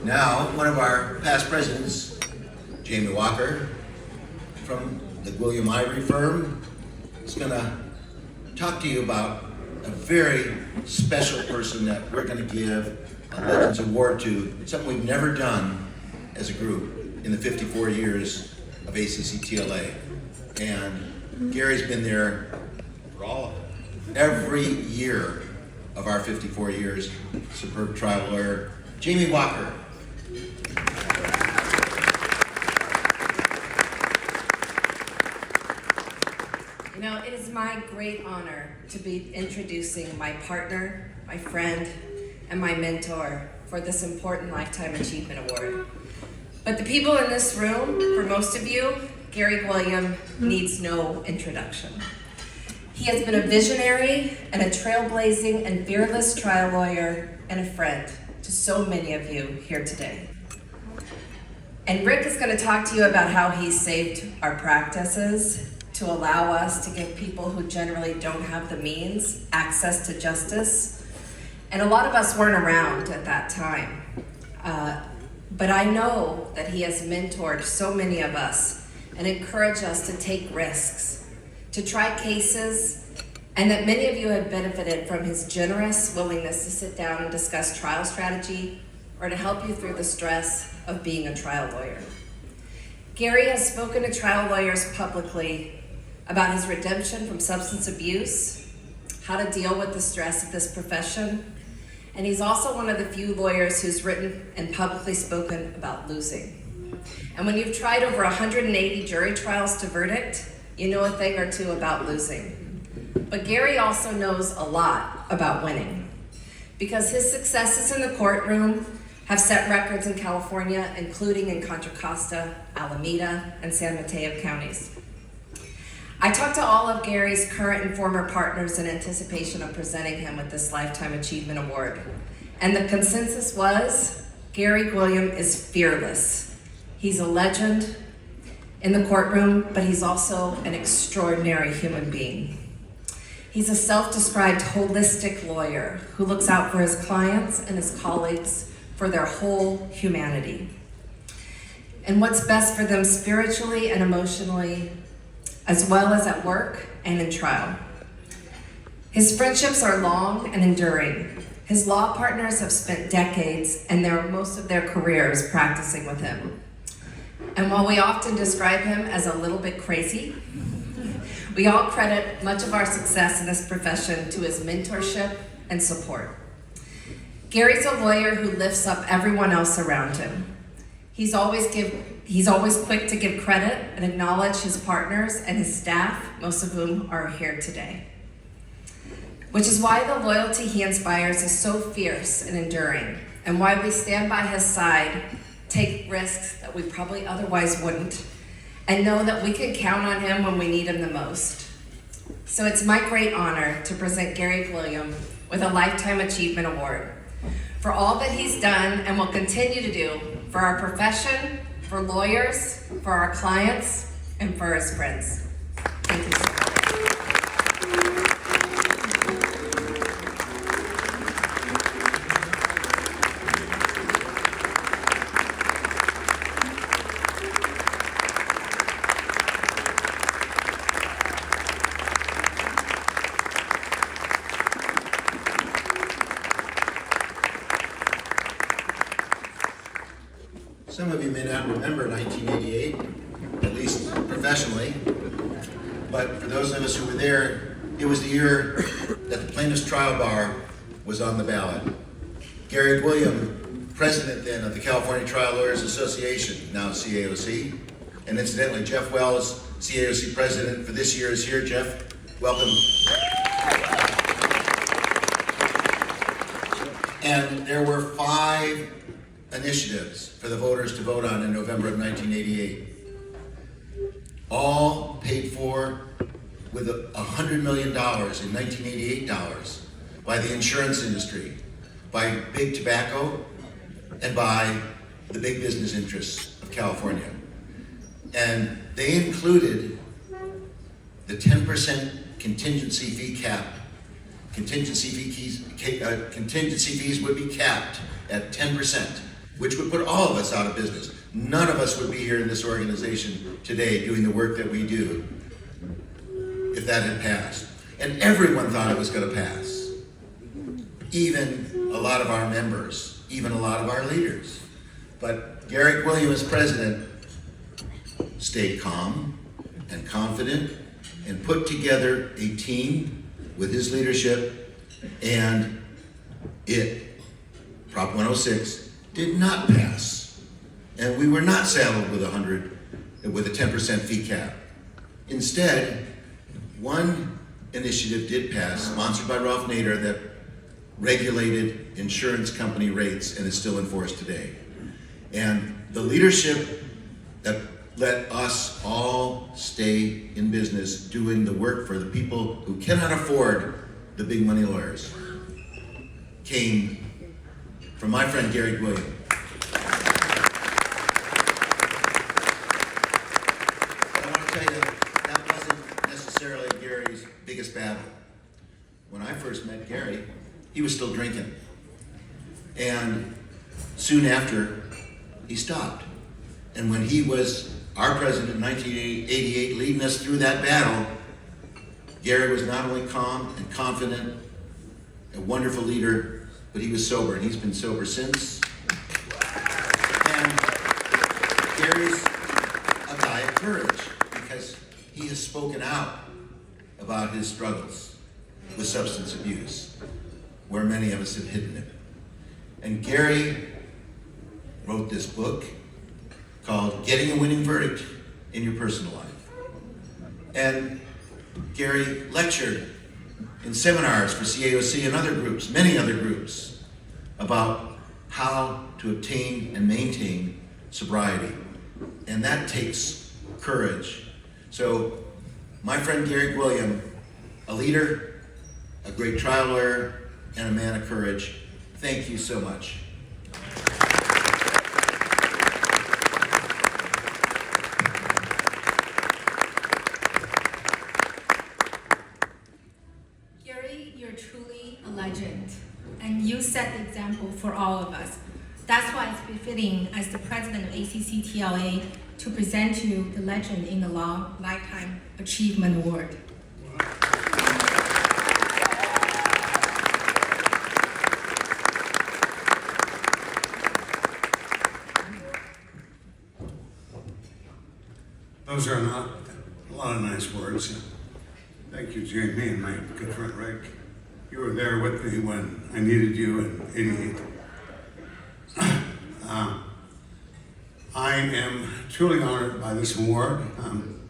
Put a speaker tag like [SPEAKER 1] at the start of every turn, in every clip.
[SPEAKER 1] Now, one of our past presidents, Jayme Walker, from the Gwilliam Ivory firm, is going to talk to you about a very special person that we're going to give a Legends Award to, something we've never done as a group in the 54 years of ACCTLA. And Gary's been there for all of it. Every year of our 54 years, superb trial lawyer, Jayme Walker.
[SPEAKER 2] You know, it is my great honor to be introducing my partner, my friend, and my mentor for this important Lifetime Achievement Award. But the people in this room, for most of you, Gary Gwilliam needs no introduction. He has been a visionary and a trailblazing and fearless trial lawyer and a friend to so many of you here today. And Rick is going to talk to you about how he saved our practices to allow us to give people who generally don't have the means access to justice. And a lot of us weren't around at that time. But I know that he has mentored so many of us and encouraged us to take risks, to try cases, and that many of you have benefited from his generous willingness to sit down and discuss trial strategy or to help you through the stress of being a trial lawyer. Gary has spoken to trial lawyers publicly about his redemption from substance abuse, how to deal with the stress of this profession, and he's also one of the few lawyers who's written and publicly spoken about losing. And when you've tried over 180 jury trials to verdict, you know a thing or two about losing. But Gary also knows a lot about winning, because his successes in the courtroom have set records in California, including in Contra, Costa, Alameda, and San Mateo counties. I talked to all of Gary's current and former partners in anticipation of presenting him with this Lifetime Achievement Award. And the consensus was, Gary Gwilliam is fearless. He's a legend in the courtroom, but he's also an extraordinary human being. He's a self-described holistic lawyer who looks out for his clients and his colleagues for their whole humanity and what's best for them spiritually and emotionally, as well as at work and in trial. His friendships are long and enduring. His law partners have spent decades and most of their careers practicing with him. And while we often describe him as a little bit crazy, we all credit much of our success in this profession to his mentorship and support. Gary's a lawyer who lifts up everyone else around him. He's always quick to give credit and acknowledge his partners and his staff, most of whom are here today. Which is why the loyalty he inspires is so fierce and enduring, and why we stand by his side, take risks that we probably otherwise wouldn't, and know that we can count on him when we need him the most. So it's my great honor to present Gary Gwilliam with a Lifetime Achievement Award for all that he's done and will continue to do for our profession, for lawyers, for our clients, and for his friends. Thank you so much.
[SPEAKER 1] Some of you may not remember 1988, at least professionally, but for those of us who were there, it was the year that the plaintiff's trial bar was on the ballot. Gary Gwilliam, president then of the California Trial Lawyers Association, now CAOC, and incidentally, Jeff Wells, CAOC president for this year, is here. Jeff, welcome. And there were 5 initiatives for the voters to vote on in November of 1988. All paid for with $100 million in 1988 dollars by the insurance industry, by big tobacco, and by the big business interests of California. And they included the 10% contingency fee cap. Contingency fees would be capped at 10%. which would put all of us out of business. None of us would be here in this organization today doing the work that we do if that had passed. And everyone thought it was going to pass. Even a lot of our members, even a lot of our leaders. But Gary Gwilliam, as president, stayed calm and confident and put together a team with his leadership, and Prop 106, did not pass. And we were not saddled with a 10% fee cap. Instead, one initiative did pass, sponsored by Ralph Nader, that regulated insurance company rates and is still in force today. And the leadership that let us all stay in business doing the work for the people who cannot afford the big money lawyers came from my friend Gary Gwilliam. I want to tell you that wasn't necessarily Gary's biggest battle. When I first met Gary, he was still drinking. And soon after, he stopped. And when he was our president in 1988, leading us through that battle, Gary was not only calm and confident, a wonderful leader, but he was sober, and he's been sober since. And Gary's a guy of courage because he has spoken out about his struggles with substance abuse, where many of us have hidden it. And Gary wrote this book called Getting a Winning Verdict in Your Personal Life. And Gary lectured in seminars for CAOC and other groups, many other groups, about how to obtain and maintain sobriety. And that takes courage. So my friend Gary Gwilliam, a leader, a great trial lawyer, and a man of courage, thank you so much.
[SPEAKER 3] Gary, you're truly a legend, and you set the example for all of us. That's why it's befitting as the president of ACCTLA to present you the Legend in the Law Lifetime Achievement Award.
[SPEAKER 4] Those are not a lot of nice words. Thank you, Jayme, and my good friend Rick. You were there with me when I needed you in '88. I am truly honored by this award. I'm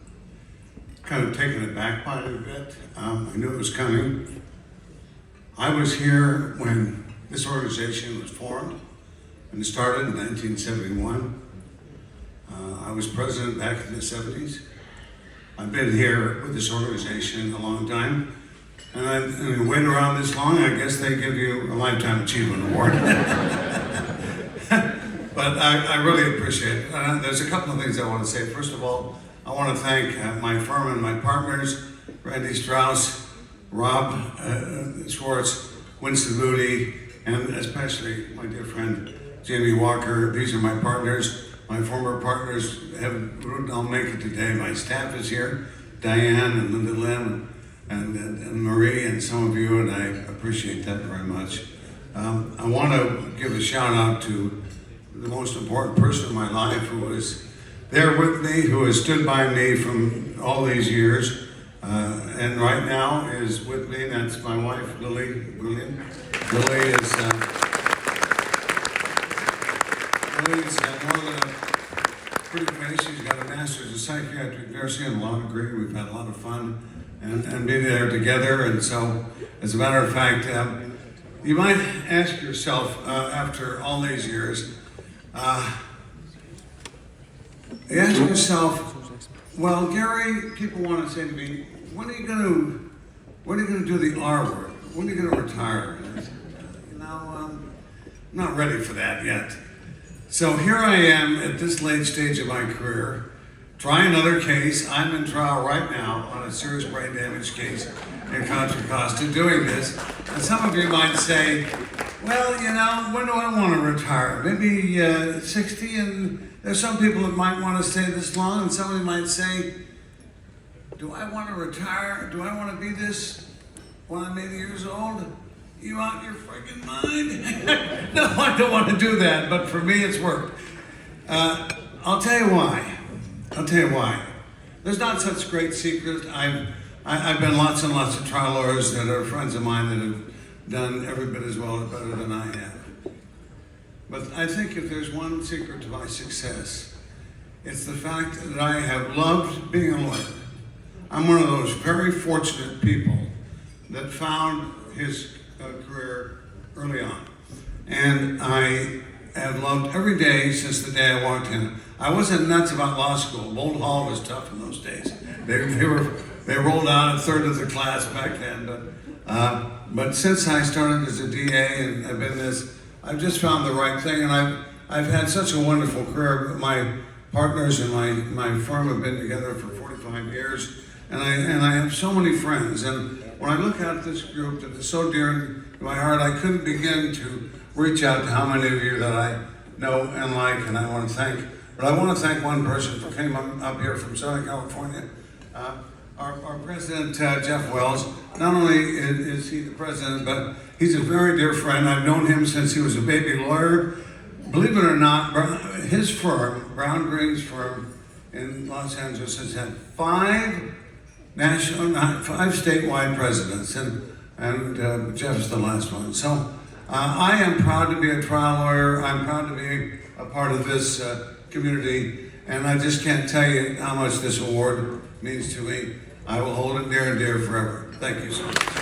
[SPEAKER 4] kind of taken aback by it a bit. I knew it was coming. I was here when this organization was formed and it started in 1971. I was president back in the 70s. I've been here with this organization a long time. And I've waited around this long, I guess they give you a Lifetime Achievement Award. But I really appreciate it. There's a couple of things I want to say. First of all, I want to thank my firm and my partners, Randy Strauss, Rob Schwartz, Winston Moody, and especially my dear friend Jayme Walker. These are my partners. My former partners wouldn't all make it today. My staff is here, Diane and Linda Lim and Marie and some of you, and I appreciate that very much. I want to give a shout out to the most important person in my life who was there with me, who has stood by me from all these years, and right now is with me. That's my wife, Lily Gwilliam. Lily is more than a pretty face. She's got a master's in psychiatric nursing and a law degree. We've had a lot of fun and being there together. And so, as a matter of fact, you might ask yourself after all these years, you ask yourself, well, Gary, people want to say to me, when are you going to do the R word? When are you going to retire? And I said, I'm not ready for that yet. So here I am at this late stage of my career, trying another case. I'm in trial right now on a serious brain damage case in Contra, Costa, doing this. And some of you might say, Well, you know, when do I want to retire? Maybe 60, and there's some people that might want to stay this long, and somebody might say, do I want to retire? Do I want to be this when I'm 80 years old? You out your freaking mind? No, I don't want to do that, but for me it's worked. I'll tell you why. There's not such great secret. I've been lots and lots of trial lawyers that are friends of mine that have done every bit as well or better than I have. But I think if there's one secret to my success, it's the fact that I have loved being a lawyer. I'm one of those very fortunate people that found his career early on. And I have loved every day since the day I walked in. I wasn't nuts about law school. Bold Hall was tough in those days. They rolled out a third of the class back then. But since I started as a DA and I've been this, I've just found the right thing, and I've had such a wonderful career. My partners and my firm have been together for 45 years, and I have so many friends. And when I look at this group that is so dear to my heart, I couldn't begin to reach out to how many of you that I know and like, and I want to thank. But I want to thank one person who came up here from Southern California. Our president, Jeff Wells. Not only is he the president, but he's a very dear friend. I've known him since he was a baby lawyer. Believe it or not, his firm, Brown Green's firm in Los Angeles, has had 5 statewide presidents, and Jeff's the last one. So I am proud to be a trial lawyer. I'm proud to be a part of this community, and I just can't tell you how much this award means to me. I will hold it near and dear forever. Thank you so much.